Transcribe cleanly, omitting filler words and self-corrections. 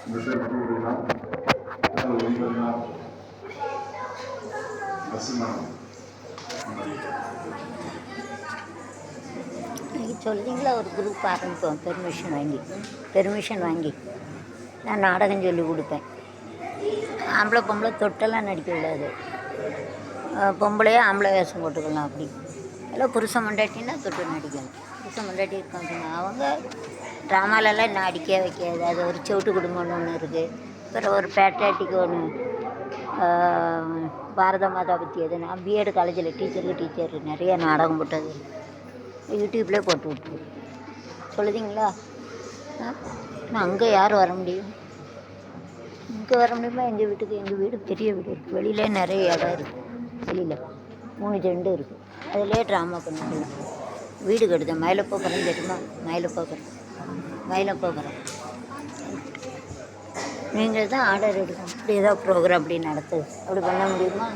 இன்னைக்கு சொல்லிங்களா ஒரு குரூப் ஆரம்பிப்போம். பெர்மிஷன் வாங்கி நான் நாடகம் சொல்லி கொடுப்பேன். ஆம்பளை பொம்பளை தொட்டெல்லாம் நடிக்க விடாது. பொம்பளையே ஆம்பளை வேஷம் போட்டுக்கலாம். அப்படி எல்லாம் புருஷன் மண்டாட்டின்னா தொட்டு நடிக்கணும். புருஷன் மண்டாட்டி இருக்காங்க. அவங்க ட்ராமாலெல்லாம் இன்னும் அடிக்க வைக்காது. அது ஒரு செவிட்டு குடும்பம்னு ஒன்று இருக்குது. அப்புறம் ஒரு பேட்டாட்டிக்கு ஒன்று பாரத மாதா பற்றி எது. நான் பிஎட் காலேஜில் டீச்சர் நிறைய நாடகம் போட்டது யூடியூப்லேயே போட்டு விட்டுருவேன். சொல்லுதிங்களா? நான் அங்கே யார் வர முடியும்? இங்கே வர முடியுமா? எங்கள் வீடு பெரிய வீடு இருக்குது. வெளியிலே நிறைய இடம் இருக்குது. வெளியில் 3 ஜெண்டு இருக்குது. அதிலே ட்ராமா பண்ணிக்கலாம். வீடு கட்டுது. மயிலப்போக்குறேன் தெரியுமா? மயிலப்போக்குறேன் நீங்கள் தான் ஆர்டர் எடுக்கணும். இப்படி ஏதாவது ப்ரோக்ராம் அப்படி நடத்துது. அப்படி பண்ண முடியுமா?